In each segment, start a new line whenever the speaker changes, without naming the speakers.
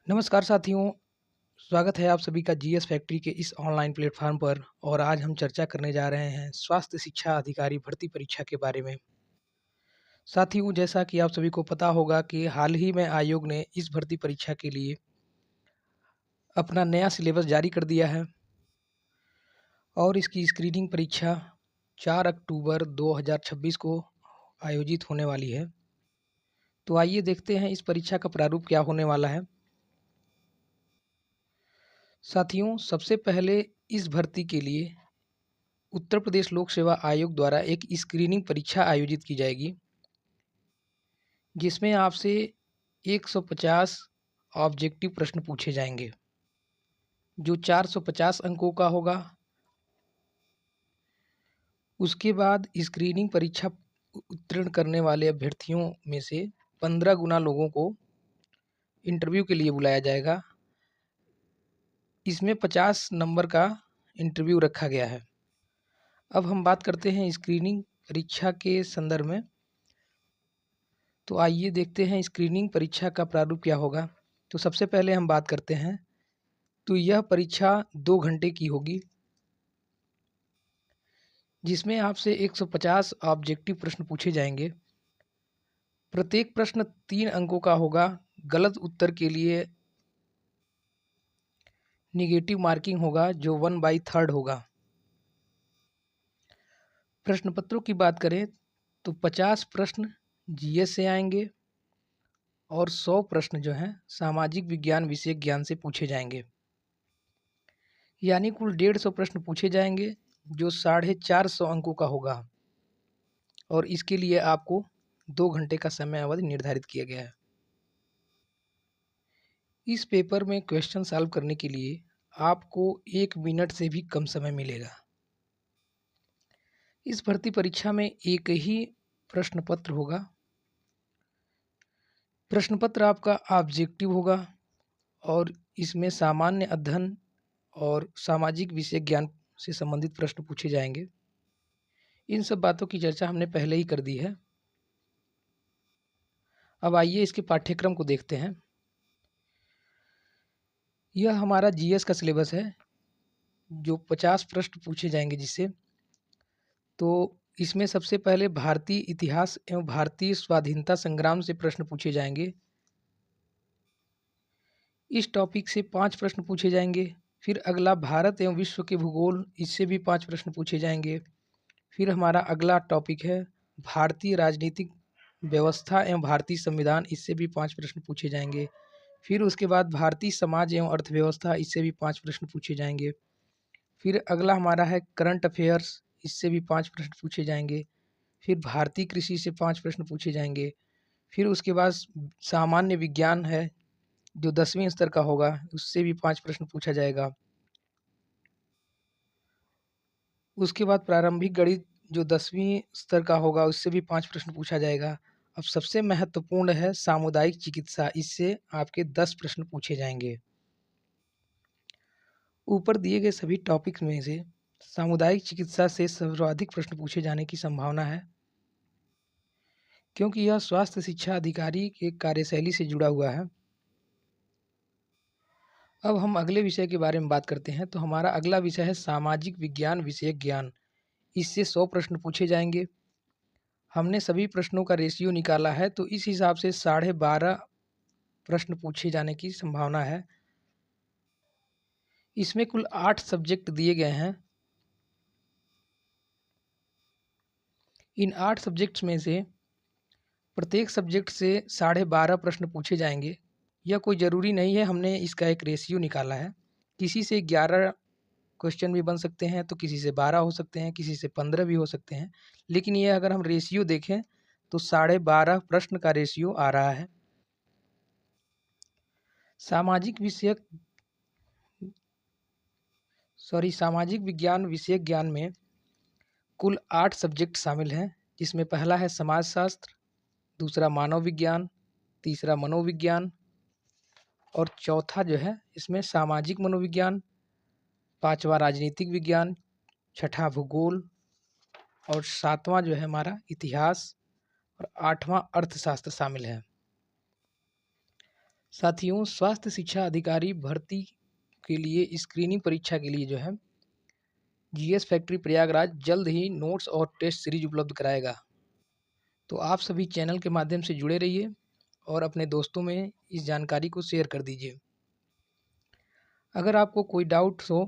नमस्कार साथियों, स्वागत है आप सभी का जीएस फैक्ट्री के इस ऑनलाइन प्लेटफॉर्म पर। और आज हम चर्चा करने जा रहे हैं स्वास्थ्य शिक्षा अधिकारी भर्ती परीक्षा के बारे में। साथियों, जैसा कि आप सभी को पता होगा कि हाल ही में आयोग ने इस भर्ती परीक्षा के लिए अपना नया सिलेबस जारी कर दिया है और इसकी स्क्रीनिंग परीक्षा 4 अक्टूबर 2026 को आयोजित होने वाली है। तो आइए देखते हैं इस परीक्षा का प्रारूप क्या होने वाला है। साथियों, सबसे पहले इस भर्ती के लिए उत्तर प्रदेश लोक सेवा आयोग द्वारा एक स्क्रीनिंग परीक्षा आयोजित की जाएगी, जिसमें आपसे 150 ऑब्जेक्टिव प्रश्न पूछे जाएंगे, जो 450 अंकों का होगा। उसके बाद स्क्रीनिंग परीक्षा उत्तीर्ण करने वाले अभ्यर्थियों में से 15 गुना लोगों को इंटरव्यू के लिए बुलाया जाएगा। इसमें 50 नंबर का इंटरव्यू रखा गया है। अब हम बात करते हैं स्क्रीनिंग परीक्षा के संदर्भ में। तो आइए देखते हैं स्क्रीनिंग परीक्षा का प्रारूप क्या होगा। तो सबसे पहले हम बात करते हैं, तो यह परीक्षा 2 घंटे की होगी, जिसमें आपसे 150 ऑब्जेक्टिव प्रश्न पूछे जाएंगे। प्रत्येक प्रश्न 3 अंकों का होगा। गलत उत्तर के लिए निगेटिव मार्किंग होगा, जो 1/3 होगा। प्रश्न पत्रों की बात करें तो 50 प्रश्न जीएस से आएंगे और 100 प्रश्न जो हैं सामाजिक विज्ञान विषय ज्ञान से पूछे जाएंगे। यानी कुल 150 प्रश्न पूछे जाएंगे, जो 450 अंकों का होगा। और इसके लिए आपको 2 घंटे का समय अवधि निर्धारित किया गया है। इस पेपर में क्वेश्चन सॉल्व करने के लिए आपको 1 मिनट से भी कम समय मिलेगा। इस भर्ती परीक्षा में एक ही प्रश्न पत्र होगा। प्रश्न पत्र आपका ऑब्जेक्टिव होगा और इसमें सामान्य अध्ययन और सामाजिक विषय ज्ञान से संबंधित प्रश्न पूछे जाएंगे। इन सब बातों की चर्चा हमने पहले ही कर दी है। अब आइए इसके पाठ्यक्रम को देखते हैं। यह हमारा जीएस का सिलेबस है, जो 50 प्रश्न पूछे जाएंगे जिससे। तो इसमें सबसे पहले भारतीय इतिहास एवं भारतीय स्वाधीनता संग्राम से प्रश्न पूछे जाएंगे। इस टॉपिक से 5 प्रश्न पूछे जाएंगे। फिर अगला भारत एवं विश्व के भूगोल, इससे भी 5 प्रश्न पूछे जाएंगे। फिर हमारा अगला टॉपिक है भारतीय राजनीतिक व्यवस्था एवं भारतीय संविधान, इससे भी 5 प्रश्न पूछे जाएंगे। फिर उसके बाद भारतीय समाज एवं अर्थव्यवस्था, इससे भी 5 प्रश्न पूछे जाएंगे। फिर अगला हमारा है करंट अफेयर्स, इससे भी 5 प्रश्न पूछे जाएंगे। फिर भारतीय कृषि से 5 प्रश्न पूछे जाएंगे। फिर उसके बाद सामान्य विज्ञान है, जो 10वीं स्तर का होगा, उससे भी 5 प्रश्न पूछा जाएगा। उसके बाद प्रारंभिक गणित, जो 10वीं स्तर का होगा, उससे भी 5 प्रश्न पूछा जाएगा। अब सबसे महत्वपूर्ण है सामुदायिक चिकित्सा, इससे आपके 10 प्रश्न पूछे जाएंगे। ऊपर दिए गए सभी टॉपिक्स में से सामुदायिक चिकित्सा से सर्वाधिक प्रश्न पूछे जाने की संभावना है, क्योंकि यह स्वास्थ्य शिक्षा अधिकारी के कार्यशैली से जुड़ा हुआ है। अब हम अगले विषय के बारे में बात करते हैं। तो हमारा अगला विषय है सामाजिक विज्ञान विषय ज्ञान, इससे 100 प्रश्न पूछे जाएंगे। हमने सभी प्रश्नों का रेशियो निकाला है, तो इस हिसाब से 12.5 प्रश्न पूछे जाने की संभावना है। इसमें कुल 8 सब्जेक्ट दिए गए हैं। इन 8 सब्जेक्ट्स में से प्रत्येक सब्जेक्ट से 12.5 प्रश्न पूछे जाएंगे। यह कोई ज़रूरी नहीं है, हमने इसका एक रेशियो निकाला है। किसी से 11 क्वेश्चन भी बन सकते हैं, तो किसी से 12 हो सकते हैं, किसी से 15 भी हो सकते हैं। लेकिन ये अगर हम रेशियो देखें तो 12.5 प्रश्न का रेशियो आ रहा है। सामाजिक विज्ञान विषय ज्ञान में कुल 8 सब्जेक्ट शामिल हैं, जिसमें पहला है समाजशास्त्र, दूसरा मानव विज्ञान, तीसरा मनोविज्ञान और चौथा जो है इसमें सामाजिक मनोविज्ञान, पांचवा राजनीतिक विज्ञान, छठा भूगोल और सातवां जो है हमारा इतिहास और आठवां अर्थशास्त्र शामिल है। साथियों, स्वास्थ्य शिक्षा अधिकारी भर्ती के लिए स्क्रीनिंग परीक्षा के लिए जो है जीएस फैक्ट्री प्रयागराज जल्द ही नोट्स और टेस्ट सीरीज उपलब्ध कराएगा। तो आप सभी चैनल के माध्यम से जुड़े रहिए और अपने दोस्तों में इस जानकारी को शेयर कर दीजिए। अगर आपको कोई डाउट्स हो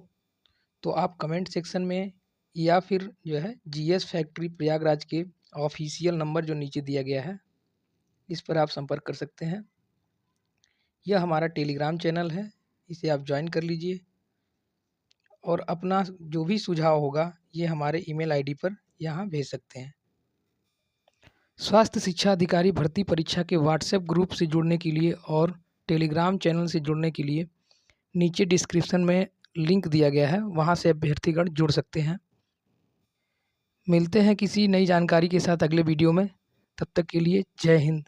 तो आप कमेंट सेक्शन में या फिर जो है जीएस फैक्ट्री प्रयागराज के ऑफिशियल नंबर जो नीचे दिया गया है इस पर आप संपर्क कर सकते हैं। यह हमारा टेलीग्राम चैनल है, इसे आप ज्वाइन कर लीजिए और अपना जो भी सुझाव होगा ये हमारे ईमेल आईडी पर यहाँ भेज सकते हैं। स्वास्थ्य शिक्षा अधिकारी भर्ती परीक्षा के व्हाट्सएप ग्रुप से जुड़ने के लिए और टेलीग्राम चैनल से जुड़ने के लिए नीचे डिस्क्रिप्शन में लिंक दिया गया है, वहाँ से अभ्यर्थीगण जुड़ सकते हैं। मिलते हैं किसी नई जानकारी के साथ अगले वीडियो में। तब तक के लिए जय हिंद।